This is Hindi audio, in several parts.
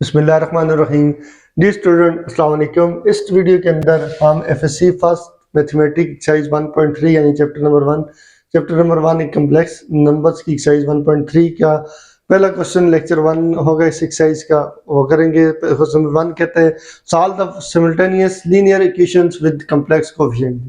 बिस्मिल्लाहिर्रहमानिर्रहीम। डी स्टूडेंट अस्सलाम वालेकुम। इस वीडियो के अंदर हम एफएससी फर्स्ट मैथमेटिक्स एक्सरसाइज 1.3 यानी चैप्टर नंबर 1 एक कम्प्लेक्स नंबर्स की एक्सरसाइज 1.3 का पहला क्वेश्चन लेक्चर 1 होगा इस एक्सरसाइज का, वो करेंगे। क्वेश्चन 1 कहते हैं solve the simultaneous linear equations with complex coefficient,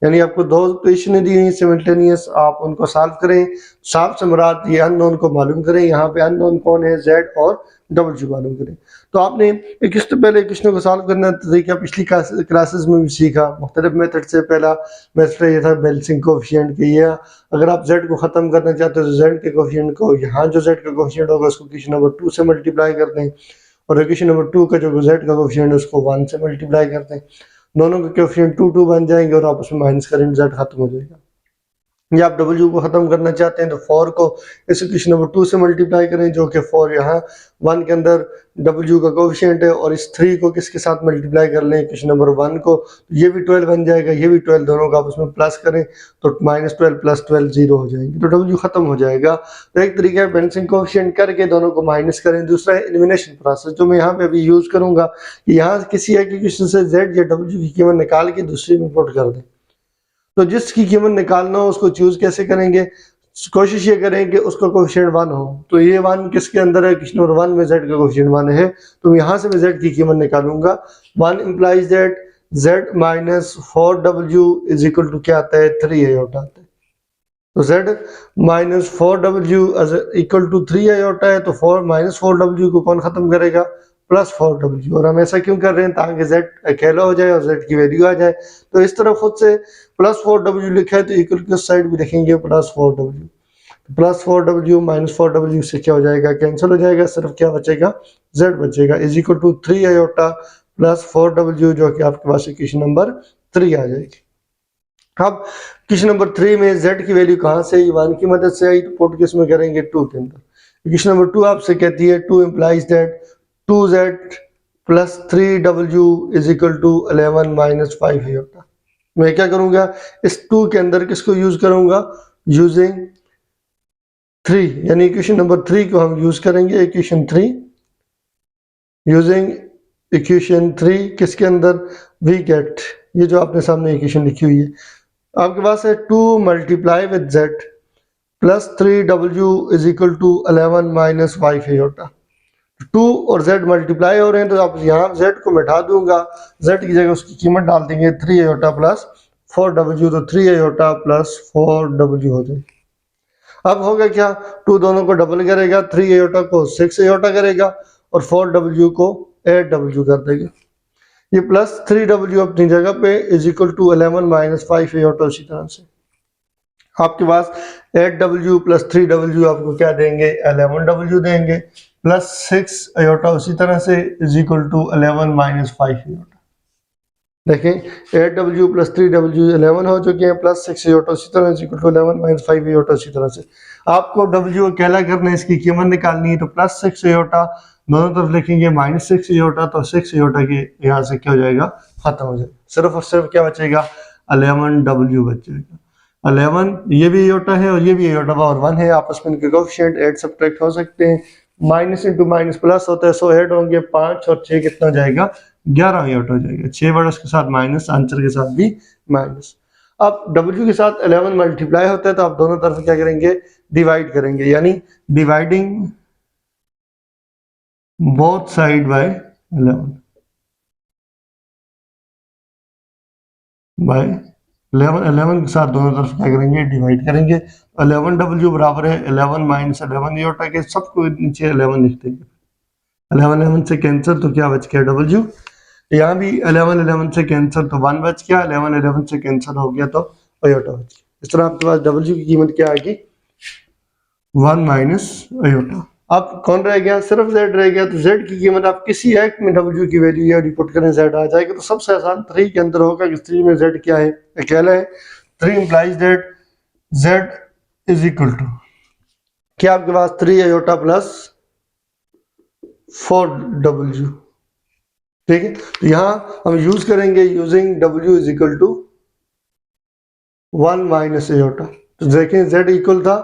यानी आपको दो इक्वेशन दी हुई सिमिल्टेनियस, आप उनको सॉल्व करें। सॉल्व से मुराद ये अननोन को मालूम करें। यहाँ पे अननोन कौन है, जेड और डब्ल्यू मालूम करें। तो आपने किस पहले क्वेश्चन को सॉल्व करना तरीका पिछली क्लासेस में भी सीखा मुख्तलिफ मेथड से। पहला मेथड ये था बैलेंसिंग कोएफिशिएंट के, ये अगर आप जेड को ख़त्म करना चाहते हो तो जेड के कोएफिशिएंट को यहाँ जो जेड का कोएफिशिएंट होगा उसको क्वेश्चन नंबर 2 से मल्टीप्लाई कर दें, और क्वेश्चन नंबर 2 का जो जेड का कोएफिशिएंट है उसको 1 से मल्टीप्लाई कर दें। दोनों के कोएफिशिएंट 2 बन जाएंगे और आपस में माइनस करेंगे, जेड खत्म हो जाएगा। या आप डब्ल्यू को खत्म करना चाहते हैं तो 4 को इस इक्वेशन नंबर 2 से मल्टीप्लाई करें, जो कि 4 यहाँ 1 के अंदर डब्ल्यू का कोएफिशिएंट है, और इस 3 को किसके साथ मल्टीप्लाई कर लें, इक्वेशन नंबर 1 को, तो ये भी 12 बन जाएगा, ये भी 12, दोनों का आपस में प्लस करें तो -12 + 12 0 हो जाएंगे, तो डब्ल्यू खत्म हो जाएगा। तो एक तरीका है बैलेंसिंग कोएफिशिएंट करके दोनों को माइनस करें। दूसरा है एलिमिनेशन प्रोसेस, जो मैं यहाँ पे अभी यूज करूंगा कि यहाँ किसी एक इक्वेशन से जेड या डब्ल्यू की कीमत निकाल के दूसरी में पुट कर दें। तो जिसकी कीमत निकालना हो उसको चूज कैसे करेंगे, कोशिश ये करें कि उसका कोएफिशिएंट 1 हो। तो ये 1 किसके अंदर है, क्वेश्चन नंबर 1 में जेड का कोएफिशिएंट 1 है, तो यहाँ से मैं जेड की कीमत निकालूंगा। 1 implies that Z minus 4w is equal to क्या आता है, 3 आयोटा आता है। तो z minus 4w equal to 3 iota है, तो 4 माइनस 4w को कौन खत्म करेगा, +4w। और हम ऐसा क्यों कर रहे हैं, ताकि z अकेला हो जाए और z की वैल्यू आ जाए। तो इस तरफ खुद से +4w लिखा है तो इक्वल की उस साइड भी लिखेंगे +4w। +4w माइनस 4w से क्या हो जाएगा, कैंसिल हो जाएगा, सिर्फ क्या बचेगा, z बचेगा, is equal to 3 iota +4w, जो कि आपके पास इक्वेशन नंबर 3 आ जाएगी। अब क्वेश्चन नंबर 3 में z की वैल्यू कहाँ से आई, 1 की मदद से आई, तो पुट किस में करेंगे, 2 के अंदर। क्वेश्चन नंबर 2 आपसे कहती है 2 implies that 2z + 3w is equal to 11 - 5 iota. मैं क्या करूंगा, इस 2 के अंदर किसको यूज करूंगा, यूजिंग 3, यानी इक्वेशन नंबर 3 को हम यूज करेंगे। इक्वेशन 3 यूजिंग इक्वेशन 3 किसके अंदर, वी गेट, ये जो आपने सामने इक्वेशन लिखी हुई है आपके पास है 2 multiply with z + 3w is equal to 11 - 5 iota. 2 और z मल्टीप्लाई हो रहे हैं, तो आप यहाँ z को मिटा दूंगा, z की जगह उसकी कीमत डाल देंगे 3 आयोटा + 4w, तो 3 आयोटा + 4w हो जाएगी। अब होगा क्या, 2 दोनों को डबल करेगा, 3 आयोटा को 6 आयोटा करेगा और 4w को 8w कर देगा। ये +3w अपनी जगह पे इज इक्वल टू 11 - 5 आयोटा। उसी तरह से आपके पास 8w + 3w आपको क्या देंगे, 11w देंगे, +6 आयोटा उसी तरह से इज इक्वल टू 11 - 5 आयोटा। देखें 8w + 3w 11 हो चुके हैं, +6 आयोटा उसी तरह इज इक्वल टू 11 - 5 आयोटा। उसी तरह से आपको w अकेला करना है, इसकी कीमत निकालनी है, तो +6 आयोटा दोनों तरफ लिखेंगे, -6 आयोटा, तो 6 आयोटा के यहाँ से क्या हो जाएगा, खत्म हो जाएगा, सिर्फ और सिर्फ क्या बचेगा, 11w बच जाएगा। 11 ये भी आयोटा है और ये भी आयोटा और 1 है, आपस में इनके कोएफिशिएंट ऐड सब्ट्रैक्ट हो सकते हैं। माइनस इंटू माइनस प्लस होता है, 100 ऐड होंगे, 5 और 6 कितना हो जाएगा, 11 आयोटा हो जाएगा। 6 वर्ड्स के साथ माइनस, आंसर के साथ भी माइनस। अब w के साथ 11 मल्टीप्लाई होता है, तो आप दोनों तरफ क्या करेंगे, डिवाइड करेंगे, यानी डिवाइडिंग बोथ साइड बाय 11 के साथ दोनों तरफ क्या करेंगे, डिवाइड करेंगे। 11w बराबर है 11 - 11 आयोटा के, सबको नीचे 11 लिख देंगे, 11 से कैंसर, तो क्या बच गया, w। यहाँ भी 11 से कैंसर, तो 1 बच गया, 11 से कैंसर हो गया तो आयोटा बच गया। इस तरह आपके पास w की कीमत क्या आएगी, 1 - आयोटा। अब कौन रह गया, सिर्फ z रह गया, तो z की कीमत आप किसी एक में w की वैल्यू या रिपोर्ट करें, z आ जाएगा। तो सबसे आसान 3 के अंदर होगा कि 3 में z क्या है, अकेला है। 3 implies that z is equal to क्या, आपके पास 3 आयोटा + 4w, ठीक है। तो यहाँ हम यूज करेंगे using w is equal to 1 - iota. तो देखें z इक्वल था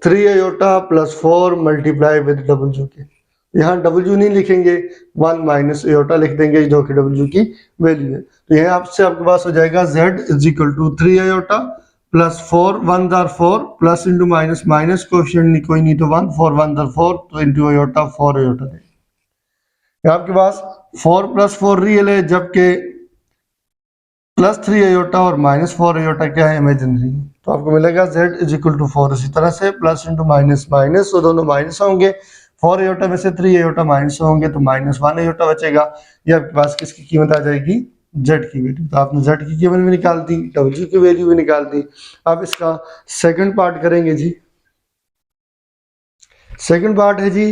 3 आयोटा + 4 मल्टीप्लाई विद w के, यहाँ W नहीं लिखेंगे, 1 माइनस एयोटा लिख देंगे जो कि W की वैल्यू है। तो यह आपसे आपके पास हो जाएगा Z is equal to 3 iota plus 4 1 or 4 plus into minus minus coefficient नहीं कोई नहीं तो 1 4 1 आर 4 तो इंटू एयोटा 4 एयोटा देंगे। आपके पास 4 प्लस 4 रियल है जबकि प्लस 3 एयोटा और माइनस 4 एयोटा क्या है, इमेजिनरी। तो आपको मिलेगा Z इज इक्वल टू 4। इसी तरह से प्लस इंटू माइनस माइनस, तो दोनों माइनस होंगे, 4 एयोटा में से 3 एयोटा माइनस होंगे तो माइनस 1 एयोटा बचेगा। ये आपके पास किसकी कीमत आ जाएगी, Z की वैल्यू। तो आपने Z की कीमत भी निकाल दी, W की वैल्यू भी निकाल दी। अब इसका सेकंड पार्ट करेंगे जी। सेकंड पार्ट है जी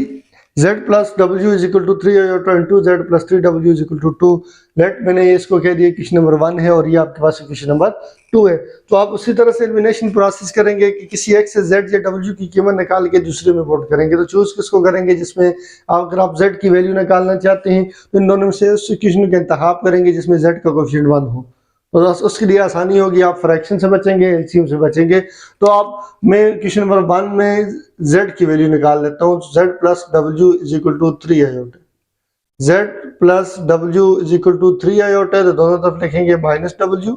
Z plus W is equal to 3 iota into Z plus 3W is equal to 2। Let मैंने इसको कह दिया क्वेश्चन नंबर 1 है और ये आपके पास क्वेश्चन नंबर 2 है। तो आप उसी तरह से एलिमिनेशन प्रोसेस करेंगे कि किसी एक से Z या W की कीमत निकाल के दूसरे में पुट करेंगे। तो चूज किसको करेंगे, जिसमें अगर आप Z की वैल्यू निकालना चाहते हैं तो इन दोनों में से उस क्वेश्चन का इंतखाब करेंगे जिसमें Z का कोएफिशिएंट 1 हो। तो उसके लिए आसानी होगी, आप फ्रैक्शन से बचेंगे, एलसीएम से बचेंगे। तो आप मैं क्वेश्चन नंबर 1 में Z की वैल्यू निकाल लेता हूँ। Z plus W is equal to 3 iota. Z plus W is equal to 3 iota, तो दोनों तरफ लिखेंगे माइनस W।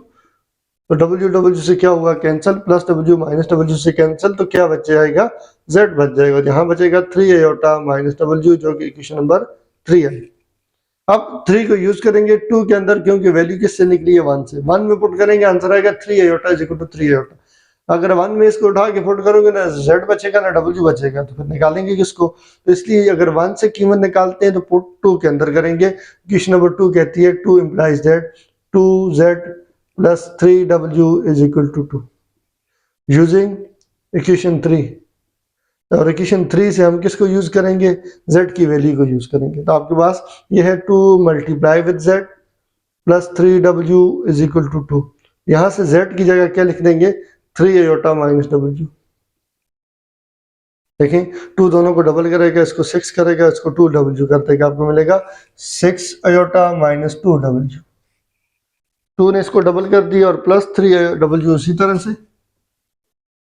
तो W से क्या हुआ, cancel, plus W minus W से कैंसिल, तो क्या बच जाएगा, Z बच जाएगा। यहाँ बचेगा 3 आयोटा माइनस W जो कि क्वेश्चन नंबर 3 है। अब 3 को यूज करेंगे 2 के अंदर, क्योंकि वैल्यू किससे निकली है, 1 से। 1 में पुट करेंगे, आंसर आएगा 3 iota is equal to 3 iota. अगर 1 में इसको उठा के पुट करोगे ना Z बचेगा ना W बचेगा, तो फिर निकालेंगे किसको। तो इसलिए अगर 1 से कीमत निकालते हैं तो पुट 2 के अंदर करेंगे। क्वेश्चन नंबर 2 कहती है 2 implies that 2Z plus 3W is equal to 2 using equation 3। और इक्वेशन 3 से हम किसको यूज करेंगे, Z की वैल्यू को यूज करेंगे। तो आपके पास ये है 2 multiply with Z plus 3W is equal to 2। यहां से Z की जगह क्या लिख देंगे, 3 आयोटा माइनस W। देखें 2 दोनों को डबल करेगा, इसको 6 करेगा, इसको 2W कर देगा, आपको मिलेगा 6 आयोटा माइनस 2W। 2 ने इसको डबल कर दिया और प्लस 3W उसी तरह से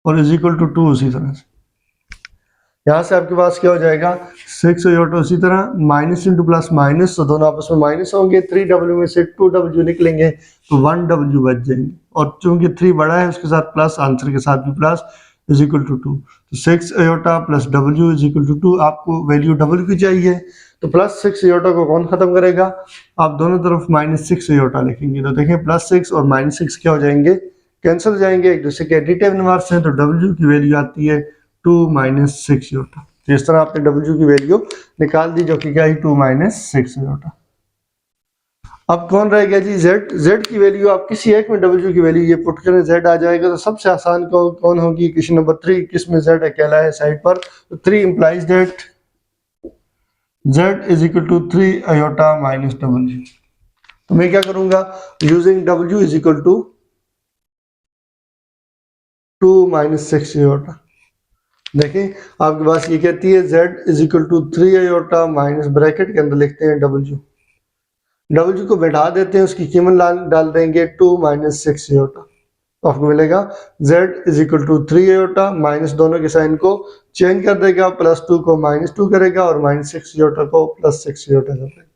और इज इक्वल टू 2 उसी तरह से। यहाँ से आपके पास क्या हो जाएगा, 6 आयोटा उसी तरह, माइनस इंटू प्लस माइनस, तो दोनों आपस में माइनस होंगे। 3W में से 2W निकलेंगे तो 1W बच जाएंगे, और चूंकि 3 बड़ा है उसके साथ प्लस, आंसर के साथ भी प्लस, इज इक्वल टू 2। तो 6 iota plus W is equal to 2। आपको वैल्यू डबल की चाहिए तो प्लस 6 आयोटा को कौन खत्म करेगा, आप दोनों तरफ माइनस 6 आयोटा लिखेंगे। तो देखें प्लस 6 और माइनस 6 क्या हो जाएंगे, कैंसिल हो जाएंगे, एक दूसरे के एडिटिव नंबर्स हैं। तो W की वैल्यू आती है 2 माइनस 6 आयोटा। तो इस तरह आपने W की वैल्यू निकाल दी जो कि क्या है 2 माइनस 6 आयोटा। अब कौन रह गया जी, Z की वैल्यू आप किसी एक में W की वैल्यू ये पुट करें, Z आ जाएगा। तो सबसे आसान कौन होगी, क्वेश्चन नंबर 3, किसमें Z अकेला है साइड पर। तो 3 implies that Z is equal to 3 iota minus W। तो मैं क्या करूंगा, using W is equal to 2 minus 6 iota. देखें आपके पास ये कहती है Z is equal to 3 iota minus, bracket के अंदर लिखते हैं W को बैठा देते हैं, उसकी कीमत डाल देंगे 2 माइनस 6 आयोटा। तो आपको मिलेगा Z is equal to 3 iota minus, दोनों के साइन को चेंज कर देगा, प्लस 2 को माइनस 2 करेगा और माइनस 6 आयोटा को प्लस 6 आयोटा कर देगा।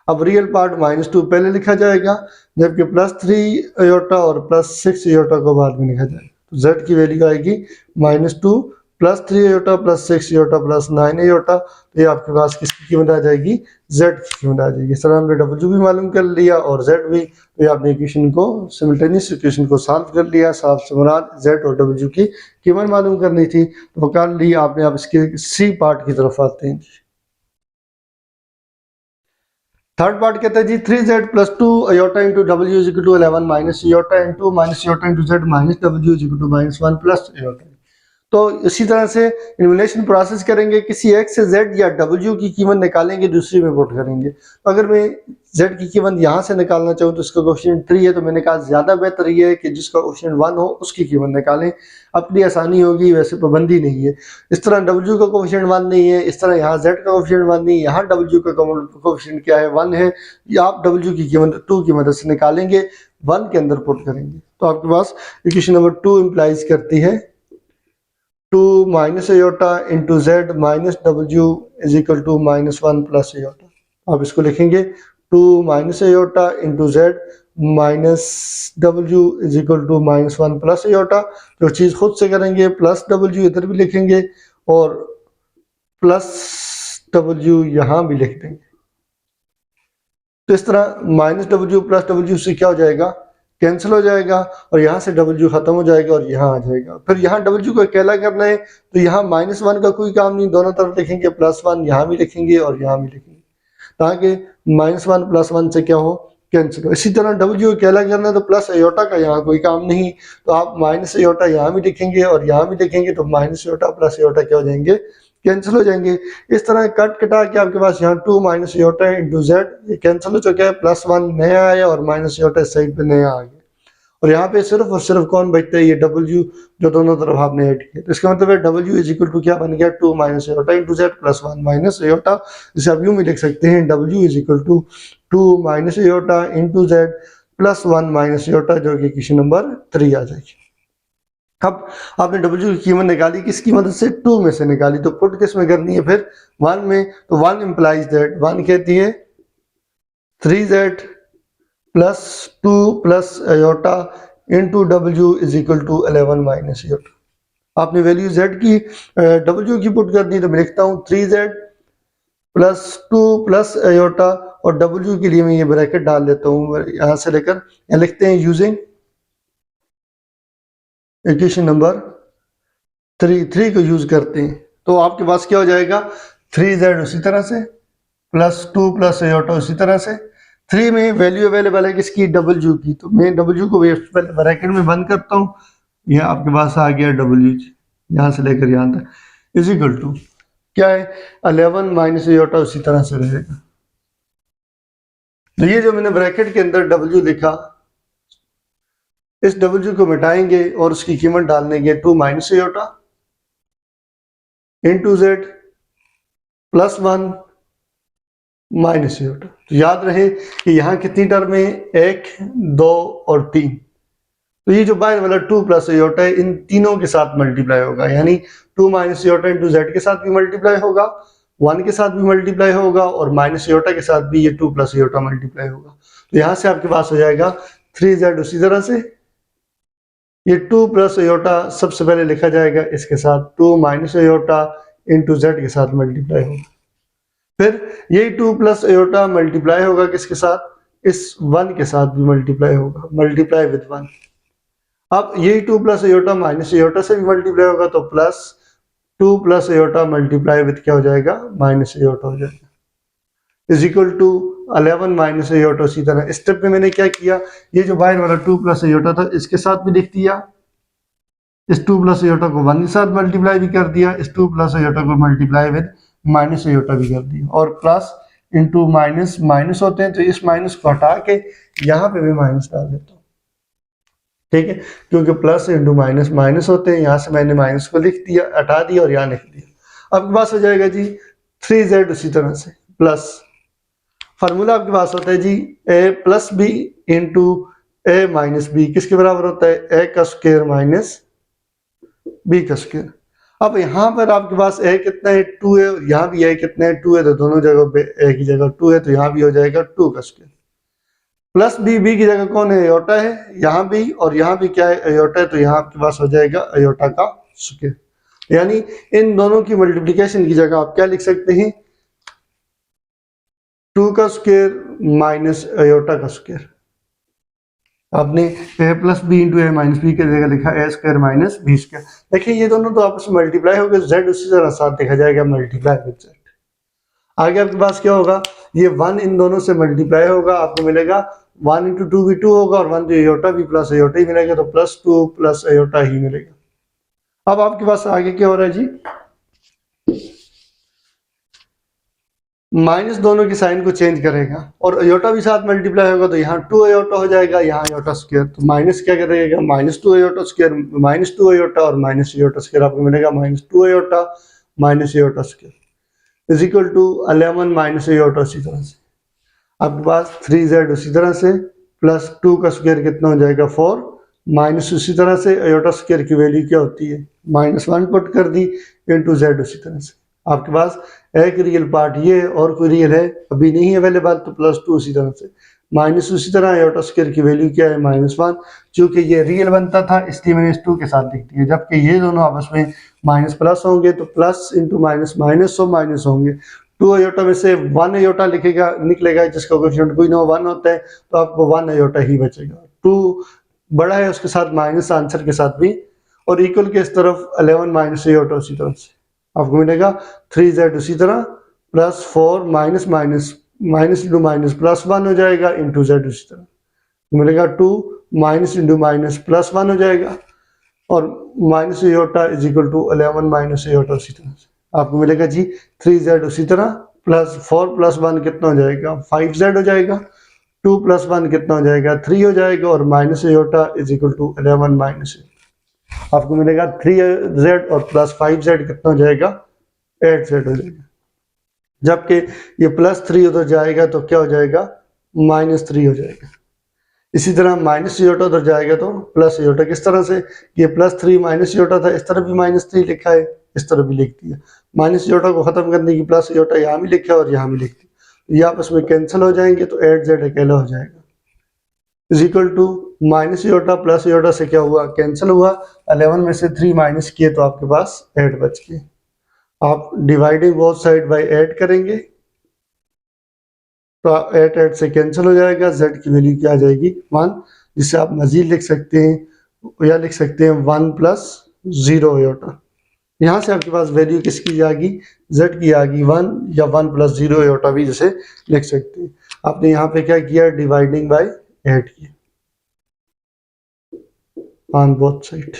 अब रियल पार्ट माइनस 2 पहले लिखा जाएगा, जबकि प्लस 3 आयोटा और प्लस 6 आयोटा को बाद में लिखा जाएगा। तो Z की वैल्यू आएगी minus 2 plus 3 iota plus 6 iota plus 9 iota. तो ये आपके पास किसकी कीमत आ जाएगी, Z की कीमत आ जाएगी। इस तरह हमने W भी मालूम कर लिया और Z भी। तो ये आपने इक्वेशन को, सिमिल्टेनियस इक्वेशन को सॉल्व कर लिया। साफ से मुराद Z और W की कीमत मालूम करनी थी, तो कर ली आपने। आप इसके C पार्ट की तरफ आते हैं। थर्ड पार्ट कहता है जी 3Z plus 2 iota into W is equal to 11 minus iota into minus iota into Z minus W is equal to minus 1 plus iota. तो इसी तरह से एलिमिनेशन प्रोसेस करेंगे, किसी एक से Z या W की कीमत निकालेंगे, दूसरी में पुट करेंगे। तो अगर मैं Z की कीमत यहाँ से निकालना चाहूँ तो इसका कोएफिशिएंट 3 है, तो मैंने कहा ज़्यादा बेहतर ये है कि जिसका कोएफिशिएंट 1 हो उसकी कीमत निकालें, अपनी आसानी होगी, वैसे पाबंदी नहीं है। इस तरह W का कोएफिशिएंट 1 नहीं है, इस तरह यहाँ Z का कोएफिशिएंट 1 नहीं है, यहाँ W का कोएफिशिएंट क्या है, 1 है। या आप W की कीमत 2 की मदद से निकालेंगे, 1 के अंदर पुट करेंगे। तो आपके पास इक्वेशन नंबर 2 इंप्लाइज करती है two minus iota into Z minus W is equal to -1 plus iota. आप इसको लिखेंगे two minus iota into Z minus W is equal to -1 plus iota. जो चीज़ खुद से करेंगे प्लस डब्ल्यू इधर भी लिखेंगे और प्लस डब्ल्यू यहाँ भी लिख देंगे। तो इस तरह माइनस डब्ल्यू प्लस डब्ल्यू से क्या हो जाएगा, कैंसिल हो जाएगा और यहाँ से डब्ल्यू खत्म हो जाएगा और यहाँ आ जाएगा। फिर यहाँ डब्ल्यू को अकेला करना है तो यहाँ -1 का कोई काम नहीं, दोनों तरफ लिखेंगे +1, यहाँ भी लिखेंगे और यहाँ भी लिखेंगे ताकि -1 +1 से क्या हो, कैंसिल हो। इसी तरह डब्ल्यू अकेला करना है तो प्लस एयोटा का यहाँ कोई काम नहीं, तो आप माइनस एयोटा यहाँ भी लिखेंगे और यहाँ भी लिखेंगे तो माइनस एयोटा प्लस एयोटा क्या हो जाएंगे, कैंसिल हो जाएंगे। इस तरह कट कटा के आपके पास यहाँ 2 माइनस एयोटा इंटू जेड ये कैंसिल हो चुका है, +1 नया आया और माइनस एयोटा इस साइड पे नया आ गया और यहाँ पे सिर्फ और सिर्फ कौन बचता है, ये डब्ल्यू जो दोनों तरफ आपने ऐड किया। तो इसका मतलब है डब्ल्यू इज इक्वल टू क्या बन गया, 2 minus iota into Z +1 minus iota. इसे आप यूं भी लिख सकते हैं W is equal to 2 minus iota into Z +1 minus iota, जो कि इक्वेशन नंबर 3 आ जाएगी। अब आपने डब्ल्यू की कीमत निकाली, किसकी मदद से, 2 में से निकाली, तो पुट किस में करनी है फिर, 1 में। तो 1 इम्प्लाइज दैट 1 कहती है 3z plus 2 plus iota into W is equal to 11 minus iota. आपने वैल्यू z की डब्ल्यू की पुट करनी है तो मैं लिखता हूँ 3z प्लस 2 प्लस एयोटा और डब्ल्यू के लिए मैं ये ब्रैकेट डाल देता हूँ यहाँ से लेकर, यहाँ लिखते हैं यूजिंग इक्वेशन नंबर 3 को यूज करते हैं। तो आपके पास क्या हो जाएगा, 3z उसी तरह से प्लस 2 प्लस एयोटा उसी तरह से। 3 में वैल्यू अवेलेबल है किसकी, डब्ल्यू की, तो मैं डब्ल्यू को ब्रैकेट में बंद करता हूँ, यह आपके पास आ गया डब्ल्यू यहाँ से लेकर यहाँ तक इज इक्वल टू क्या है, 11 माइनस एयोटा उसी तरह से रहेगा। तो ये जो मैंने ब्रैकेट के अंदर डब्ल्यू लिखा, इस डब्ल्यू को मिटाएंगे और उसकी कीमत डाल देंगे 2 minus iota into Z +1 minus aorta. तो याद रहे कि यहाँ कितनी टर्म है, 1, 2 और 3। तो ये जो बाहर वाला 2 प्लस एयोटा है इन तीनों के साथ मल्टीप्लाई होगा, यानी 2 माइनस एयोटा इंटू जेड के साथ भी मल्टीप्लाई होगा, 1 के साथ भी मल्टीप्लाई होगा और माइनस एयोटा के साथ भी ये 2 प्लस एयोटा मल्टीप्लाई होगा। तो यहाँ से आपके पास हो जाएगा 3z उसी तरह से, ये 2 प्लस एयोटा सबसे पहले लिखा जाएगा इसके साथ, 2 माइनस एयोटा इंटू जेड के साथ मल्टीप्लाई होगा। फिर यही 2 प्लस एयोटा मल्टीप्लाई होगा किसके साथ, इस 1 के साथ भी मल्टीप्लाई होगा, मल्टीप्लाई विद 1। अब यही 2 प्लस एयोटा माइनस एयोटा से भी मल्टीप्लाई होगा तो plus 2 plus iota multiply with क्या हो जाएगा, माइनस एयोटा हो जाएगा is equal to 11 minus iota. इसी तरह स्टेप में मैंने क्या किया, ये जो बाहर वाला 2 प्लस एयोटा था इसके साथ भी लिख दिया, इस 2 प्लस एयोटा को 1 के साथ मल्टीप्लाई भी कर दिया, इस 2 प्लस एयोटा को मल्टीप्लाई विद माइनस एयोटा भी कर दिया, और प्लस इंटू माइनस माइनस होते हैं तो इस माइनस को हटा के यहाँ पे भी माइनस डाल देता हूँ, ठीक है, क्योंकि प्लस इंटू माइनस माइनस होते हैं, यहाँ से मैंने माइनस को लिख दिया, हटा दिया और यहाँ लिख दिया। आपके पास हो जाएगा जी 3z उसी तरह से प्लस, फार्मूला आपके पास होता है जी a plus B into A minus B, किसके बराबर होता है, a का स्क्वायर माइनस b का स्क्वायर। अब यहाँ पर आपके पास a कितना है, 2 है, यहाँ भी a कितना है, 2 है, तो दोनों जगह पे a की जगह 2 है, तो यहाँ भी हो जाएगा 2 का स्क्वायर प्लस b की जगह कौन है, एयोटा है, यहाँ भी और यहाँ भी क्या है, एयोटा है, तो यहाँ आपके पास हो जाएगा एयोटा का स्क्वायर। यानी इन दोनों की मल्टीप्लिकेशन की जगह आप क्या लिख सकते हैं, 2 का स्क्वायर माइनस एयोटा का स्क्वायर। आपने a plus B into A minus B की जगह लिखा a square minus B square. देखिए ये दोनों तो आपस में मल्टीप्लाई हो गए, z उसी तरह साथ देखा जाएगा मल्टीप्लाई विद z। आगे आपके पास क्या होगा, ये 1 इन दोनों से मल्टीप्लाई होगा, आपको मिलेगा 1 इंटू 2 भी 2 होगा और 1 तो एयोटा भी प्लस एयोटा ही मिलेगा, तो प्लस 2 प्लस एयोटा ही मिलेगा। अब आपके पास आगे क्या हो रहा है जी, माइनस दोनों की साइन को चेंज करेगा और एयोटा भी साथ मल्टीप्लाई होगा, तो यहाँ 2 एयोटा हो जाएगा, यहाँ एयोटा स्क्वायर, तो माइनस क्या करेगा, -2 एयोटा स्क्वायर, -2 एयोटा और माइनस एयोटा स्क्वायर, आपको मिलेगा -2 iota minus iota square is equal to 11 minus iota. इसी तरह से आपके पास 3z उसी तरह से प्लस 2 का स्क्वायर कितना हो जाएगा, 4 माइनस उसी तरह से आयोटा स्क्वायर की वैल्यू क्या होती है, -1 पुट कर दी इंटू जेड उसी तरह से। आपके पास एक रियल पार्ट ये है और कोई रियल है अभी नहीं अवेलेबल, तो +2 उसी तरह से, माइनस उसी तरह आयोटा स्क्वायर की वैल्यू क्या है -1। चूंकि ये रियल बनता था इसलिए मैंने इस 2 के साथ लिख दिया, जबकि ये दोनों आपस में माइनस प्लस होंगे तो plus into minus minus so minus होंगे। 2 आयोटा में से 1 आयोटा लिखेगा निकलेगा जिसका कोएफिशिएंट कोई ना 1 होता है, तो आपको 1 आयोटा ही बचेगा। 2 बड़ा है उसके साथ माइनस आंसर के साथ भी, और इक्वल के इस तरफ 11 माइनस आयोटा उसी तरफ से आपको मिलेगा 3z उसी तरह plus 4 minus minus minus into minus plus 1 हो जाएगा इंटू जेड उसी तरह मिलेगा 2 माइनस इंटू माइनस प्लस 1 हो जाएगा, और minus iota is equal to 11 minus iota उसी तरह से आपको मिलेगा जी 3z उसी तरह प्लस 4 प्लस 1 कितना हो जाएगा 5z हो जाएगा, 2 प्लस 1 कितना हो जाएगा 3 हो जाएगा, और minus iota is equal to 11 minus आपको मिलेगा 3z और प्लस 5z कितना हो जाएगा 8z हो जाएगा। जबकि ये +3 उधर जाएगा तो क्या हो जाएगा -3 हो जाएगा। इसी तरह माइनस आयोटा उधर जाएगा तो प्लस आयोटा, किस तरह से ये +3 माइनस आयोटा था, इस तरफ भी -3 लिखा है इस तरफ भी लिख दिया, माइनस आयोटा को खत्म करने की प्लस आयोटा यहाँ भी लिखा है और यहाँ भी लिख दिया, ये आपस में कैंसिल हो जाएंगे तो 8z अकेला हो जाएगा is equal to minus iota plus iota से क्या हुआ कैंसिल हुआ, 11 में से 3 माइनस किए तो आपके पास 8 बच गए। आप डिवाइडिंग बोथ साइड बाय 8 करेंगे तो 8 से कैंसिल हो जाएगा, z की वैल्यू क्या आ जाएगी 1, जिसे आप मजीद लिख सकते हैं या लिख सकते हैं 1 + 0 आयोटा। यहाँ से आपके पास वैल्यू किसकी आ गई z की आ गई 1 या 1 + 0 आयोटा भी जैसे लिख सकते हैं। आपने यहाँ पे क्या किया डिवाइडिंग बाय 8 किया ऑन बोथ साइड,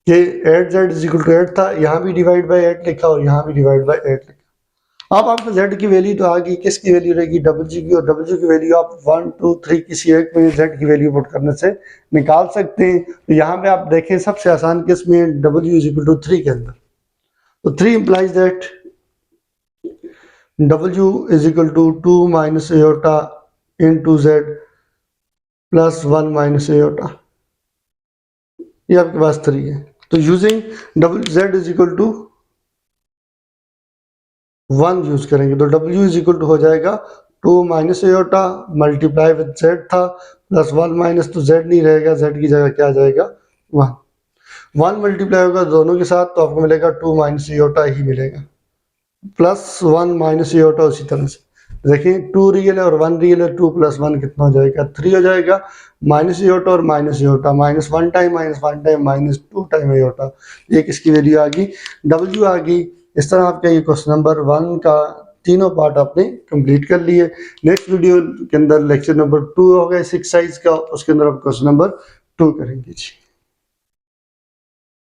ये 8z इज इक्वल टू 8 था, यहाँ भी डिवाइड बाय 8 लिखा और यहाँ भी डिवाइड बाय 8 लिखा। अब आपको z की वैल्यू तो आ गई, किसकी वैल्यू रहेगी w की, और w की वैल्यू आप 1 2 3 किसी एक में z की वैल्यू पुट करने से निकाल सकते हैं। तो यहाँ पे आप देखें सबसे आसान केस में w इज इक्वल टू 3 के अंदर, तो 3 implies that w is equal to 2 minus iota into z plus 1 minus iota, ये आपके पास 3 है। तो using z is equal to 1 use करेंगे तो w इज इक्वल टू हो जाएगा 2 minus iota multiply with z था प्लस 1 माइनस, तो z नहीं रहेगा, z की जगह क्या आ जाएगा 1 मल्टीप्लाई होगा दोनों के साथ तो आपको मिलेगा 2 माइनस आयोटा ही मिलेगा, प्लस 1 माइनस आयोटा उसी तरह से देखिए 2 रियल है और 1 रियल है, 2 + 1 कितना हो जाएगा 3 हो जाएगा, माइनस आयोटा और minus iota -1 time -2 time iota, ये किसकी वैल्यू आ गई w आ गई। इस तरह आपका ये क्वेश्चन नंबर 1 का तीनों पार्ट आपने कंप्लीट कर लिए। नेक्स्ट वीडियो के अंदर लेक्चर नंबर 2 होगा 6 साइज का, उसके अंदर आप क्वेश्चन नंबर 2 करेंगे जी।